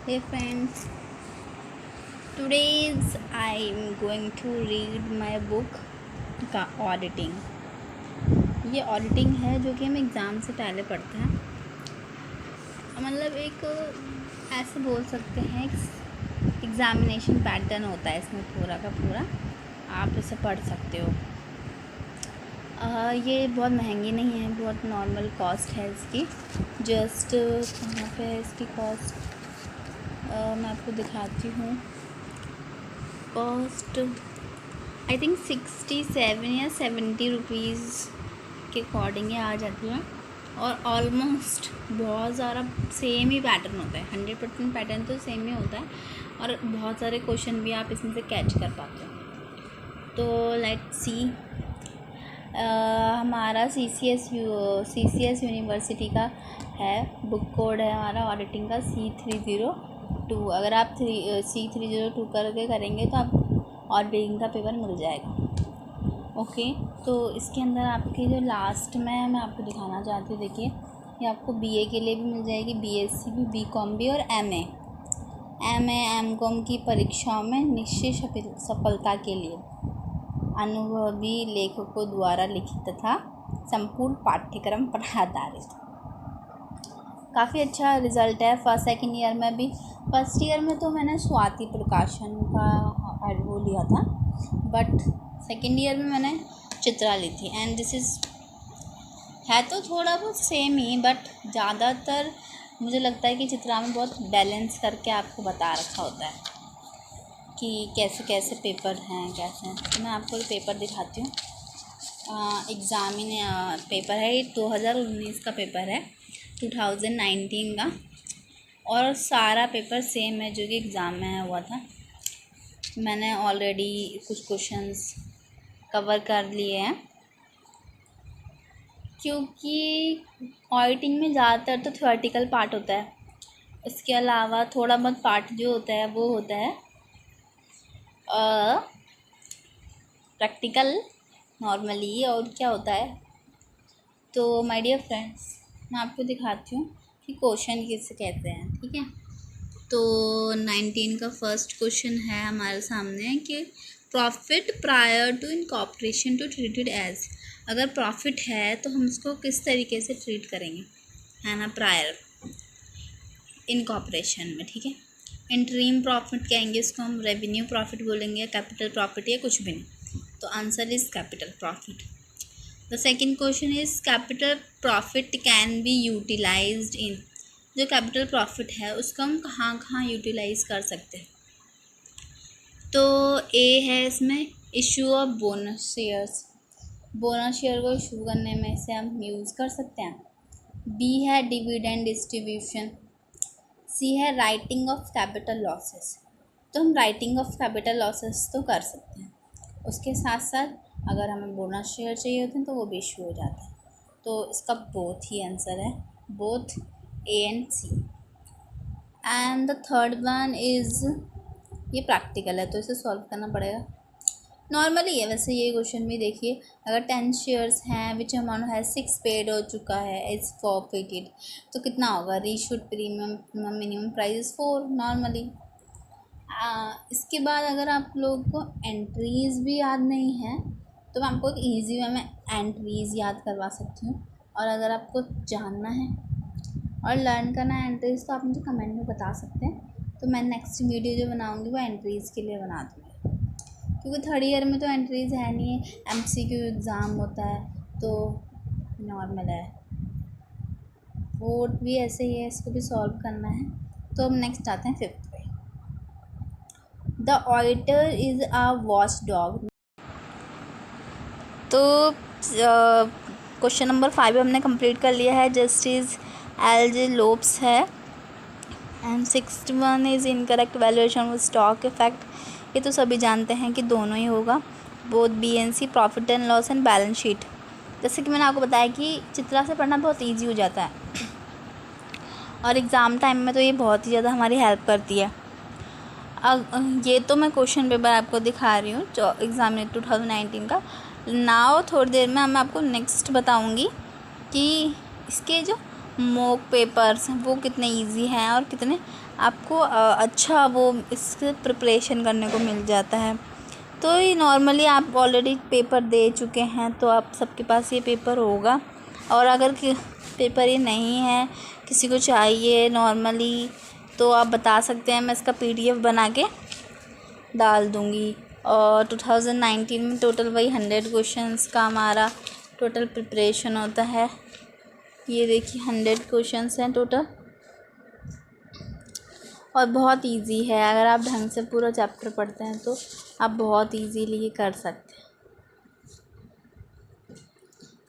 Hey friends, today's I'm going to read my book का auditing. ये auditing है जो कि हम एग्ज़ाम से पहले पढ़ते हैं। मतलब एक ऐसे बोल सकते हैं एग्ज़ामिनेशन पैटर्न होता है इसमें पूरा का पूरा, आप इसे पढ़ सकते हो। ये बहुत महंगी नहीं है, बहुत नॉर्मल कॉस्ट है इसकी। जस्ट कहाँ पे है इसकी कॉस्ट, मैं आपको दिखाती हूँ। कॉस्ट आई थिंक 67 या 70 रुपीज़ के अकॉर्डिंग आ जाती है। और ऑलमोस्ट बहुत सारा सेम ही पैटर्न होता है, 100% पैटर्न तो सेम ही होता है। और बहुत सारे क्वेश्चन भी आप इसमें से कैच कर पाते हो। तो लेट्स सी, हमारा सी सी एस यूनिवर्सिटी का है, बुक कोड है हमारा ऑडिटिंग का C302। अगर आप C302 करके करेंगे तो आप ऑडिटिंग का पेपर मिल जाएगा। ओके, तो इसके अंदर आपके जो लास्ट में मैं आपको दिखाना चाहती हूँ, देखिए ये आपको BA के लिए भी मिल जाएगी, BSc भी, BCom भी और MA MCom की परीक्षाओं में निश्चित सफलता के लिए अनुभवी लेखकों द्वारा लिखित तथा संपूर्ण पाठ्यक्रम पर आधारित। काफ़ी अच्छा रिज़ल्ट है फर्स्ट सेकंड ईयर में भी। फर्स्ट ईयर में तो मैंने स्वाति प्रकाशन का वो लिया था, बट सेकंड ईयर में मैंने चित्रा ली थी। एंड दिस इज़ है तो थोड़ा बहुत सेम ही, बट ज़्यादातर मुझे लगता है कि चित्रा में बहुत बैलेंस करके आपको बता रखा होता है कि कैसे कैसे पेपर हैं कैसे हैं। तो मैं आपको पेपर दिखाती हूँ। पेपर है, ये 2019 का पेपर है, 2019 का। और सारा पेपर सेम है जो कि एग्ज़ाम में हुआ था। मैंने ऑलरेडी कुछ क्वेश्चंस कवर कर लिए हैं, क्योंकि ऑडिटिंग में ज़्यादातर तो थ्योरेटिकल पार्ट होता है। इसके अलावा थोड़ा बहुत पार्ट जो होता है वो होता है प्रैक्टिकल नॉर्मली। और क्या होता है, तो माय डियर फ्रेंड्स मैं आपको दिखाती हूँ कि क्वेश्चन किससे कहते हैं, ठीक है। तो 19 का फर्स्ट क्वेश्चन है हमारे सामने कि profit prior to incorporation to treated as. अगर प्रॉफिट है तो हम उसको किस तरीके से ट्रीट करेंगे, है ना, प्रायर इनकॉर्पोरेशन में, ठीक है। इंटरीम प्रॉफिट कहेंगे इसको हम, रेवेन्यू प्रॉफिट बोलेंगे, कैपिटल प्रॉफिट या कुछ भी नहीं। तो answer is capital profit. The second question is capital profit can be utilized in. जो कैपिटल प्रॉफिट है उसको हम कहाँ कहाँ यूटिलाइज कर सकते हैं। तो ए है इसमें issue of bonus shares, bonus share को इशू करने में इसे हम यूज़ कर सकते हैं। बी है डिविडेंड डिस्ट्रीब्यूशन। सी है राइटिंग ऑफ कैपिटल लॉसेस। तो हम राइटिंग ऑफ कैपिटल लॉसेस तो कर सकते हैं, उसके साथ साथ अगर हमें बोनस शेयर चाहिए होते हैं तो वो भी इशू हो जाता है। तो इसका बोथ ही आंसर है, both A and C। And the third one is, ये प्रैक्टिकल है तो इसे सॉल्व करना पड़ेगा। नॉर्मली है वैसे ये क्वेश्चन भी, देखिए अगर 10 शेयर्स हैं विच अमाउंट है 6 पेड हो चुका है इज फॉरफिटेड, तो कितना होगा, reissued premium minimum price 4 normally. इसके बाद अगर आप लोग को एंट्रीज़ भी याद नहीं है तो मैं आपको एक ईजी वे में एंट्रीज़ याद करवा सकती हूँ। और अगर आपको जानना है और लर्न करना है एंट्रीज़ तो आप मुझे कमेंट में बता सकते हैं। तो मैं नेक्स्ट वीडियो जो बनाऊँगी वो एंट्रीज़ के लिए बना दूँगी, क्योंकि थर्ड ईयर में तो एंट्रीज़ है नहीं, MCQ एग्ज़ाम होता है तो नॉर्मल है। वोट भी ऐसे ही है, इसको भी सॉल्व करना है। तो अब नेक्स्ट आते हैं फिफ्थ पे। The auditor is a watch dog. तो क्वेश्चन नंबर 5 हमने कंप्लीट कर लिया है, जस्टिस LJ लोब्स है। And 6th one is incorrect valuation of stock effect. ये तो सभी जानते हैं कि दोनों ही होगा, both BNC profit and loss and balance sheet. जैसे कि मैंने आपको बताया कि चित्रा से पढ़ना बहुत ईजी हो जाता है और एग्ज़ाम टाइम में तो ये बहुत ही ज़्यादा हमारी हेल्प करती है। ये तो मैं क्वेश्चन पेपर आपको दिखा रही हूँ जो एग्ज़ाम 2019 का। नाउ थोड़ी देर में मैं आपको नेक्स्ट बताऊँगी कि इसके जो मॉक पेपर्स वो कितने इजी हैं और कितने आपको अच्छा वो इससे प्रिपरेशन करने को मिल जाता है। तो ये नॉर्मली आप ऑलरेडी पेपर दे चुके हैं तो आप सबके पास ये पेपर होगा। और अगर पेपर ये नहीं है, किसी को चाहिए नॉर्मली, तो आप बता सकते हैं, मैं इसका PDF बना के डाल दूँगी। और 2019 में टोटल वही 100 क्वेश्चंस का हमारा टोटल प्रिपरेशन होता है। ये देखिए 100 क्वेश्चंस हैं टोटल और बहुत इजी है। अगर आप ढंग से पूरा चैप्टर पढ़ते हैं तो आप बहुत इजीली ये कर सकते हैं।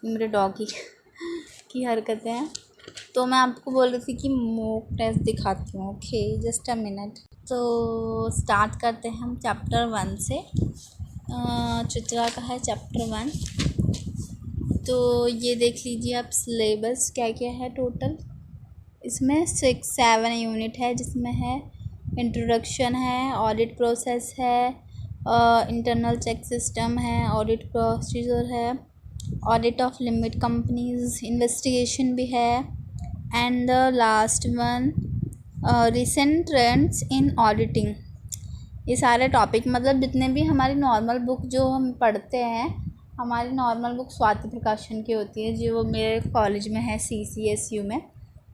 मेरे डॉगी की हरकतें हैं। तो मैं आपको बोल रही थी कि मॉक टेस्ट दिखाती हूँ। Okay, just a minute. तो स्टार्ट करते हैं हम चैप्टर 1 से। चित्रा का है चैप्टर 1। तो ये देख लीजिए आप सिलेबस क्या क्या है टोटल। इसमें 6-7 यूनिट है, जिसमें है इंट्रोडक्शन है, ऑडिट प्रोसेस है, इंटरनल चेक सिस्टम है, ऑडिट प्रोसीजर है, audit of limit companies, investigation भी है, and the last one recent trends in auditing. ये सारे टॉपिक मतलब जितने भी हमारी नॉर्मल बुक जो हम पढ़ते हैं, हमारी नॉर्मल बुक स्वाति प्रकाशन की होती है, जो मेरे कॉलेज में है CCSU में,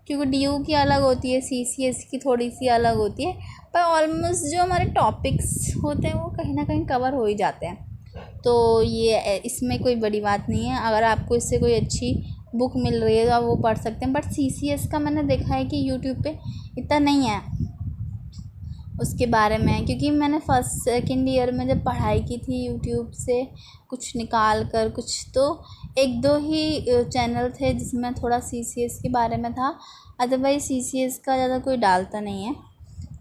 क्योंकि DU की अलग होती है, CCS की थोड़ी सी अलग होती है, पर ऑलमोस्ट जो हमारे टॉपिक्स होते हैं वो कहीं ना कहीं कवर हो ही जाते हैं। तो ये इसमें कोई बड़ी बात नहीं है। अगर आपको इससे कोई अच्छी बुक मिल रही है तो आप वो पढ़ सकते हैं। बट CCS का मैंने देखा है कि यूट्यूब पे इतना नहीं है उसके बारे में, क्योंकि मैंने फर्स्ट सेकंड ईयर में जब पढ़ाई की थी यूट्यूब से कुछ निकाल कर कुछ, तो 1-2 ही चैनल थे जिसमें थोड़ा CCS के बारे में था। अदरवाइज CCS का ज़्यादा कोई डालता नहीं है।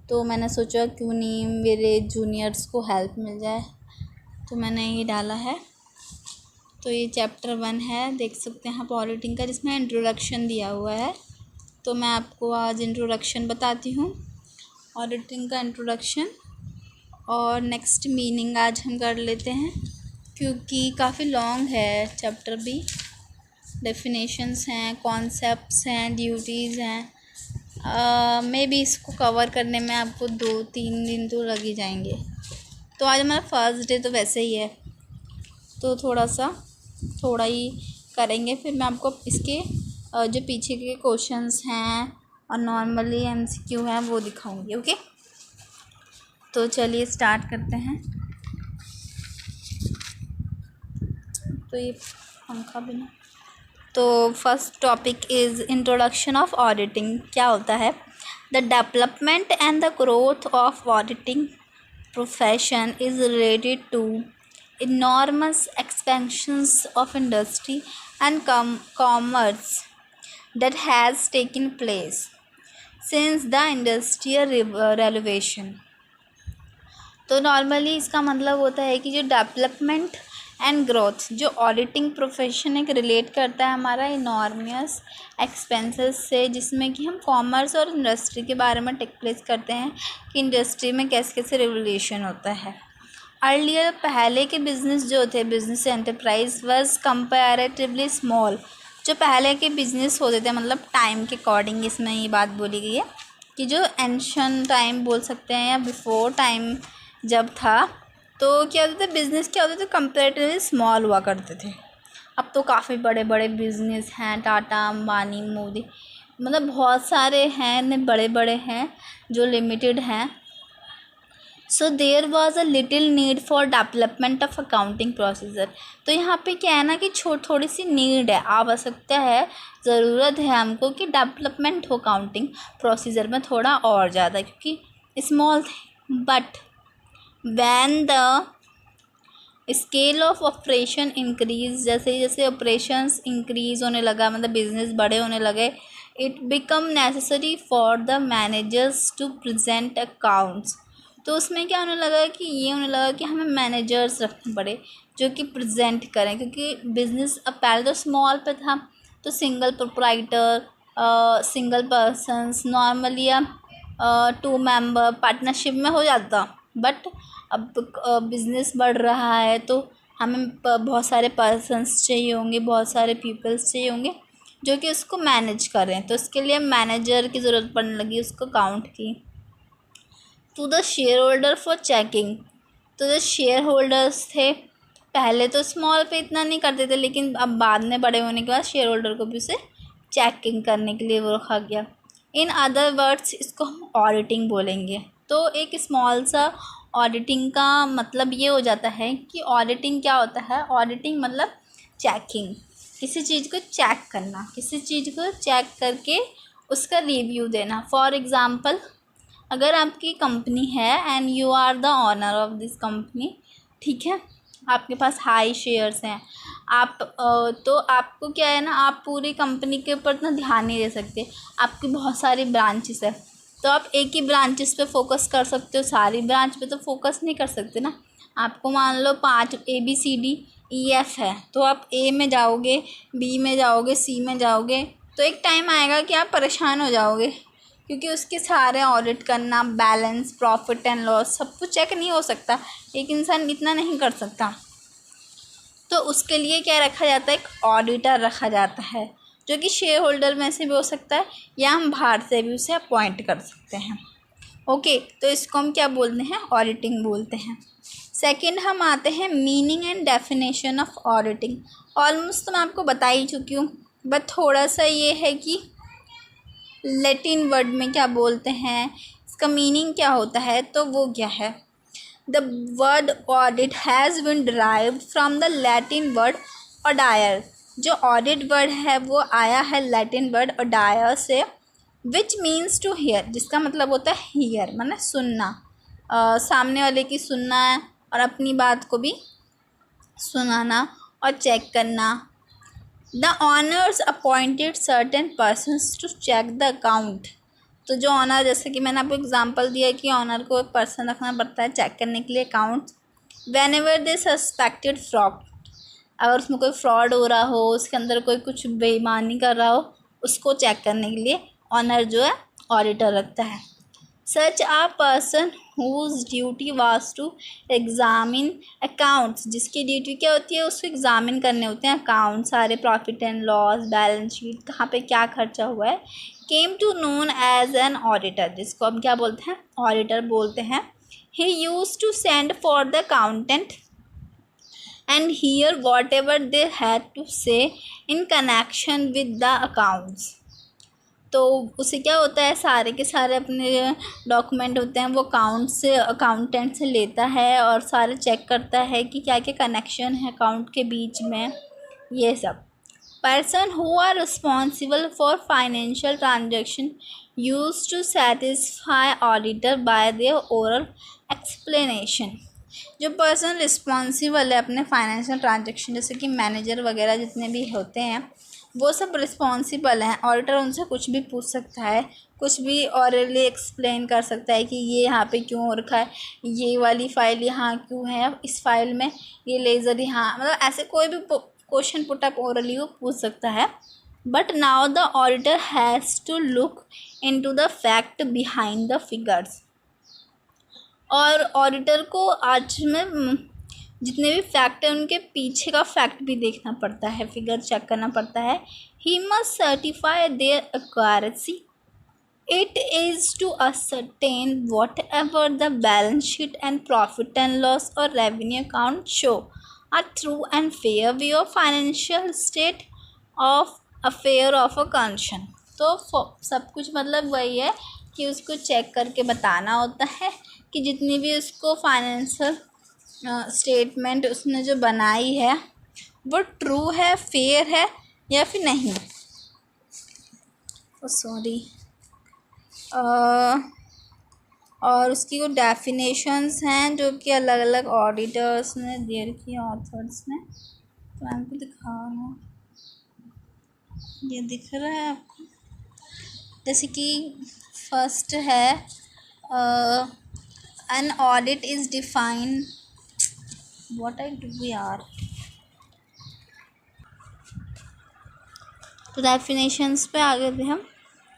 तो मैंने सोचा क्यों नहीं मेरे जूनियर्स को हेल्प मिल जाए, तो मैंने ये डाला है। तो ये चैप्टर 1 है, देख सकते हैं आप ऑडिटिंग का, जिसमें इंट्रोडक्शन दिया हुआ है। तो मैं आपको आज इंट्रोडक्शन बताती हूँ, ऑडिटिंग का इंट्रोडक्शन। और नेक्स्ट मीनिंग आज हम कर लेते हैं, क्योंकि काफ़ी लॉन्ग है चैप्टर भी। डेफिनेशंस हैं, कॉन्सेप्ट्स हैं, ड्यूटीज़ हैं। मे बी इसको कवर करने में आपको 2-3 दिन तो लग ही जाएंगे। तो आज हमारा फर्स्ट डे तो वैसे ही है, तो थोड़ा ही करेंगे। फिर मैं आपको इसके जो पीछे के क्वेश्चंस हैं और नॉर्मली MCQ हैं वो दिखाऊंगी। ओके, तो चलिए स्टार्ट करते हैं। तो ये पंखा भी ना। तो first topic is introduction of auditing. क्या होता है? The development and the growth of auditing profession is related to enormous expansions of industry and commerce that has taken place since the industrial revolution। तो normally इसका मतलब होता है कि जो डेवलपमेंट एंड ग्रोथ, जो ऑडिटिंग प्रोफेशन एक relate करता है हमारा इनॉर्मियस एक्सपेंसेस से, जिसमें कि हम कॉमर्स और इंडस्ट्री के बारे में टेक प्लेस करते हैं कि इंडस्ट्री में कैसे कैसे रिवोल्यूशन होता है। अर्लियर पहले के बिज़नेस जो थे, business enterprise was comparatively small. जो पहले के बिज़नेस होते थे, मतलब टाइम के अकॉर्डिंग इसमें ये बात बोली गई है कि जो एंशियंट टाइम बोल सकते हैं या बिफोर टाइम जब था, तो क्या होता था, बिज़नेस क्या होते थे, कंपैरेटिवली स्मॉल हुआ करते थे। अब तो काफ़ी बड़े बड़े बिज़नेस हैं, टाटा, अंबानी, मोदी, मतलब बहुत सारे हैं, इतने बड़े बड़े हैं जो लिमिटेड हैं। So there was a little need for development of accounting procedure. तो यहाँ पे क्या है ना कि थोड़ी सी नीड है, आवश्यकता है, ज़रूरत है हमको कि डेवलपमेंट हो अकाउंटिंग प्रोसीजर में थोड़ा और ज़्यादा, क्योंकि स्मॉल थे। But when the scale of operation increase, जैसे जैसे ऑपरेशंस इंक्रीज होने लगा, मतलब बिजनेस बड़े होने लगे, it become necessary for the managers to present accounts. तो उसमें क्या होने लगा कि ये होने लगा कि हमें मैनेजर्स रखने पड़े जो कि प्रेजेंट करें, क्योंकि बिज़नेस अब पहले तो स्मॉल पे था, तो single proprietor, single persons, normally 2 member partnership में हो जाता। बट अब बिज़नेस बढ़ रहा है तो हमें बहुत सारे पर्सनस चाहिए होंगे, बहुत सारे पीपल्स चाहिए होंगे जो कि उसको मैनेज करें। तो उसके लिए मैनेजर की ज़रूरत पड़ने लगी उसको अकाउंट की। To the shareholder for checking, तो जो शेयर होल्डर्स थे पहले तो स्मॉल पे इतना नहीं करते थे, लेकिन अब बाद में बड़े होने के बाद शेयर होल्डर को भी उसे चेकिंग करने के लिए वो रखा गया। इन अदर वर्ड्स इसको हम ऑडिटिंग बोलेंगे। तो एक स्मॉल सा ऑडिटिंग का मतलब ये हो जाता है कि ऑडिटिंग क्या होता है, ऑडिटिंग मतलब चेकिंग, किसी चीज़ को चेक करना, किसी चीज़ को चेक करके उसका रिव्यू देना। फॉर एग्ज़ाम्पल, अगर आपकी कंपनी है and you are the owner of this company, ठीक है, आपके पास हाई शेयर्स हैं, आप तो आपको क्या है ना, आप पूरी कंपनी के ऊपर इतना ध्यान नहीं दे सकते, आपकी बहुत सारी ब्रांचेस है, तो आप एक ही ब्रांचेस पे फोकस कर सकते हो, सारी ब्रांच पे तो फोकस नहीं कर सकते ना। आपको मान लो 5 ABCDEF है, तो आप ए में जाओगे, बी में जाओगे, सी में जाओगे, तो एक टाइम आएगा कि आप परेशान हो जाओगे, क्योंकि उसके सारे ऑडिट करना, बैलेंस, प्रॉफिट एंड लॉस सब कुछ चेक नहीं हो सकता, एक इंसान इतना नहीं कर सकता। तो उसके लिए क्या रखा जाता है, एक ऑडिटर रखा जाता है, जो कि शेयर होल्डर में से भी हो सकता है या हम बाहर से भी उसे अपॉइंट कर सकते हैं। ओके, तो इसको हम क्या बोलते हैं, ऑडिटिंग बोलते हैं। सेकंड हम आते हैं meaning and definition of auditing. Almost तो मैं आपको बता ही चुकी हूँ, बट थोड़ा सा ये है कि लैटिन वर्ड में क्या बोलते हैं, इसका मीनिंग क्या होता है, तो वो क्या है। The word audit has been derived from the Latin word audire. जो ऑडिट वर्ड है वो आया है लैटिन वर्ड ऑडायर से, विच मीन्स टू हियर, जिसका मतलब होता है हियर माने सुनना, सामने वाले की सुनना है और अपनी बात को भी सुनाना और चेक करना। The owners appointed certain persons to check the account. तो जो ऑनर, जैसे कि मैंने आपको एग्जांपल दिया कि ऑनर को एक पर्सन रखना पड़ता है चेक करने के लिए account. When ever they suspected fraud, अगर उसमें कोई फ्रॉड हो रहा हो, उसके अंदर कोई कुछ बेईमानी कर रहा हो, उसको चेक करने के लिए ऑनर जो है ऑडिटर रखता है। Such a person whose duty was to examine accounts, जिसकी ड्यूटी क्या होती है, उसको एग्जामिन करने होते हैं अकाउंट, सारे profit and loss, balance sheet, कहाँ पे क्या खर्चा हुआ है, came to known as an auditor, जिसको हम क्या बोलते हैं, ऑडिटर बोलते हैं। He used to send for the accountant and hear whatever they had to say in connection with the accounts. तो उसे क्या होता है, सारे के सारे अपने डॉक्यूमेंट होते हैं वो अकाउंटेंट से लेता है और सारे चेक करता है कि क्या क्या कनेक्शन है अकाउंट के बीच में, ये सब। Person who are responsible for financial transaction use to satisfy auditor by their oral explanation. जो पर्सन रिस्पॉन्सिबल है अपने फाइनेंशियल ट्रांजेक्शन, जैसे कि मैनेजर वगैरह जितने भी होते हैं, वो सब रिस्पॉन्सिबल हैं। ऑडिटर उनसे कुछ भी पूछ सकता है, कुछ भी ऑरली एक्सप्लेन कर सकता है कि ये यहाँ पे क्यों हो रखा है, ये वाली फ़ाइल यहाँ क्यों है, इस फाइल में ये लेज़र यहाँ, मतलब ऐसे कोई भी क्वेश्चन पुट अप ऑरली वो पूछ सकता है। But now the auditor has to look into the fact behind the figures. और ऑडिटर को आज में जितने भी फैक्ट है उनके पीछे का फैक्ट भी देखना पड़ता है, फिगर चेक करना पड़ता है। He must certify their accuracy. It is to ascertain whatever the balance sheet and profit and loss और revenue account show a true and fair way of financial state of affair of a concern. तो सब कुछ मतलब वही है कि उसको check करके बताना होता है कि जितनी भी उसको फाइनेंशियल स्टेटमेंट उसने जो बनाई है वो ट्रू है, फेयर है या फिर नहीं। सॉरी, और उसकी कुछ डेफिनेशंस हैं जो कि अलग अलग ऑडिटर्स ने दे रखी, ऑथर्स ने। तो मैं आपको दिखा रहा हूँ, ये दिख रहा है आपको, जैसे कि फर्स्ट है N audit is defined, what I do यार, तो डेफिनेशंस पे आ गए थे हम।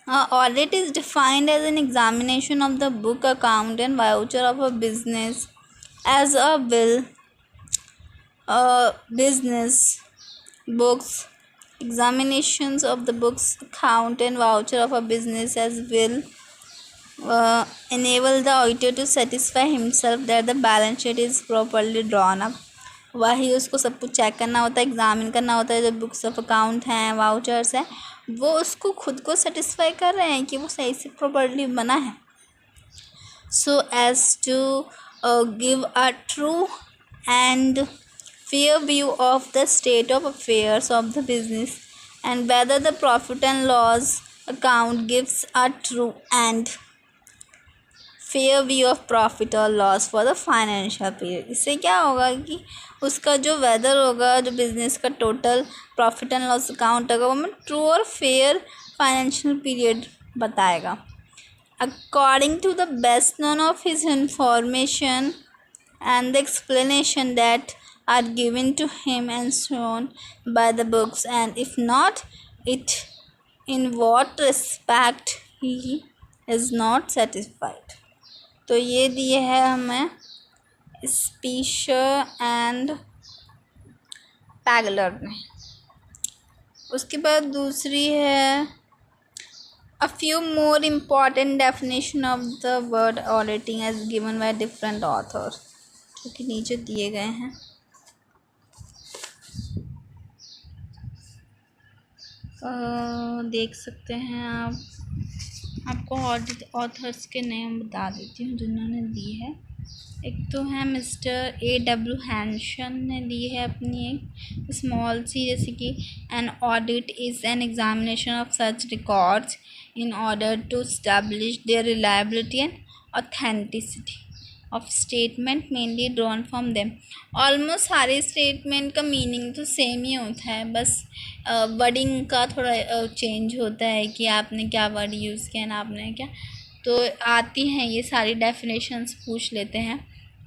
Audit is defined as an examination of the book, account and voucher of a business as a bill, business books, examinations of the books, account and voucher of a business as will enable the auditor to satisfy himself that the balance sheet is properly drawn up. वही उसको सब कुछ check करना होता है, examine करना होता है, जो बुक्स ऑफ अकाउंट हैं, वाउचर्स हैं, वो उसको खुद को सेटिस्फाई कर रहे हैं कि वो सही से प्रॉपर्ली बना है, so as to give a true and fair view of the state of affairs of the business and whether the profit and loss account gives a true and fair view of profit और loss for the financial period. इससे क्या होगा कि उसका जो weather होगा, जो business का total profit and loss account होगा, वो हमें ट्रू और फेयर फाइनेंशियल पीरियड बताएगा. According to the best known of his information and the explanation that are given to him and shown by the books, and if not, it in what respect he is not satisfied. तो ये दिए है हमें स्पीशर and Pegler ने. उसके बाद दूसरी है a few more important definition of the word auditing as given by different authors, जो कि नीचे दिए गए हैं. देख सकते हैं आप. आपको ऑडिट ऑथर्स के नेम बता देती हूँ जिन्होंने दी है. एक तो है मिस्टर A.W. हैंसन ने दी है अपनी एक स्मॉल सी, जैसे कि an audit is an examination of such records in order to establish their reliability and authenticity of statement mainly drawn from them. Almost सारे स्टेटमेंट का मीनिंग तो सेम ही होता है, बस वर्डिंग का थोड़ा चेंज होता है कि आपने क्या वर्ड यूज़ किया ना आपने क्या. तो आती हैं ये सारी डेफिनेशंस पूछ लेते हैं.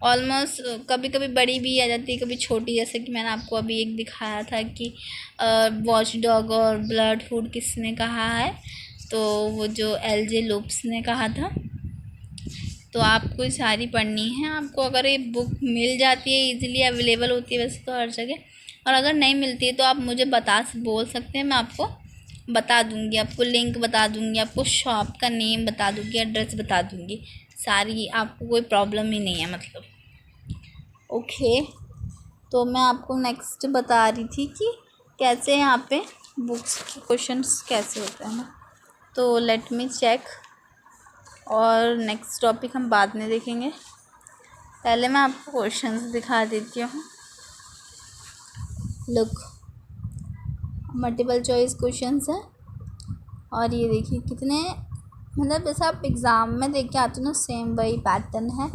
ऑलमोस्ट कभी कभी बड़ी भी आ जाती है, कभी छोटी, जैसे कि मैंने आपको अभी एक दिखाया था कि वॉच डॉग और ब्लड फूड किसने कहा है, तो वो जो L.J. लुप्स ने कहा था. तो आपको ये सारी पढ़नी है. आपको अगर ये बुक मिल जाती है, इजीली अवेलेबल होती है वैसे तो हर जगह, और अगर नहीं मिलती है तो आप मुझे बोल सकते हैं, मैं आपको बता दूंगी, आपको लिंक बता दूंगी, आपको शॉप का नेम बता दूंगी, एड्रेस बता दूंगी सारी. आपको कोई प्रॉब्लम ही नहीं है मतलब. ओके, तो मैं आपको नेक्स्ट बता रही थी कि कैसे यहाँ पे बुक्स के क्वेश्चंस कैसे होते हैं ना. तो लेट मी चेक, और नेक्स्ट टॉपिक हम बाद में देखेंगे. पहले मैं आपको क्वेश्चंस दिखा देती हूँ. लुक, मल्टीपल चॉइस क्वेश्चंस हैं, और ये देखिए कितने, मतलब जैसे आप एग्ज़ाम में देख के आते हो ना, सेम वही पैटर्न है,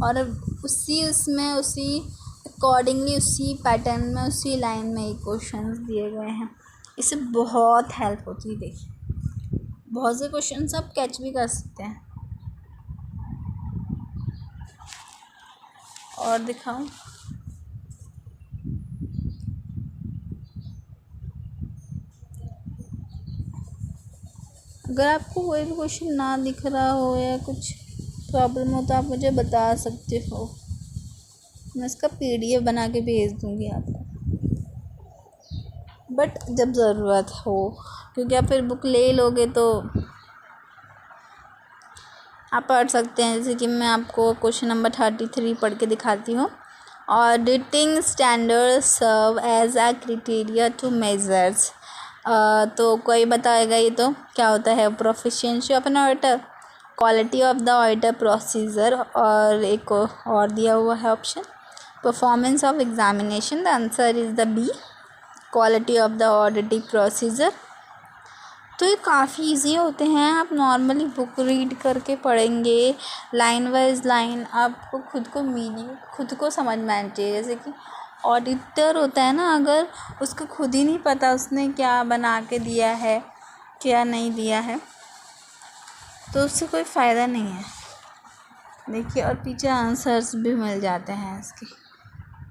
और उसी अकॉर्डिंगली उसी पैटर्न में उसी लाइन में ये क्वेश्चंस दिए गए हैं. इससे बहुत हेल्प होती है. देखिए बहुत से क्वेश्चंस आप कैच भी कर सकते हैं. और दिखाऊं, अगर आपको कोई भी क्वेश्चन ना दिख रहा हो या कुछ प्रॉब्लम हो तो आप मुझे बता सकते हो. मैं इसका PDF बना के भेज दूँगी आपको, बट जब ज़रूरत हो, क्योंकि आप फिर बुक ले लोगे तो आप पढ़ सकते हैं. जैसे कि मैं आपको क्वेश्चन नंबर 33 पढ़ के दिखाती हूँ. Auditing standard serve as a criteria to measures. तो कोई बताएगा ये तो क्या होता है. Proficiency of an auditor, quality of the auditor procedure, और एक और दिया हुआ है option performance of examination. The answer is the B, quality of the auditing procedure. तो ये काफ़ी इजी होते हैं. आप नॉर्मली बुक रीड करके पढ़ेंगे लाइन वाइज लाइन, आपको खुद को मीनिंग खुद को समझ में आनी चाहिए. जैसे कि ऑडिटर होता है ना, अगर उसको खुद ही नहीं पता उसने क्या बना के दिया है क्या नहीं दिया है, तो उससे कोई फ़ायदा नहीं है. देखिए, और पीछे आंसर्स भी मिल जाते हैं इसके.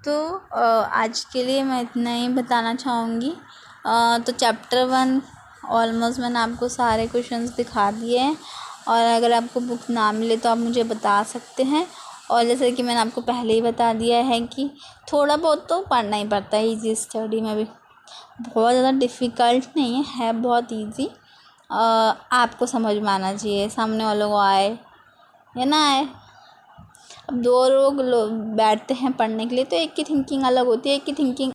तो आज के लिए मैं इतना ही बताना चाहूँगी. तो चैप्टर 1 ऑलमोस्ट मैंने आपको सारे क्वेश्चंस दिखा दिए हैं, और अगर आपको बुक ना मिले तो आप मुझे बता सकते हैं. और जैसे कि मैंने आपको पहले ही बता दिया है कि थोड़ा बहुत तो पढ़ना ही पड़ता है इजी स्टडी में भी. बहुत ज़्यादा डिफ़िकल्ट नहीं है बहुत ईजी। आपको समझ में आना चाहिए, सामने वालों को आए या ना आए। अब दो लोग बैठते हैं पढ़ने के लिए तो एक की थिंकिंग अलग होती है, एक की थिंकिंग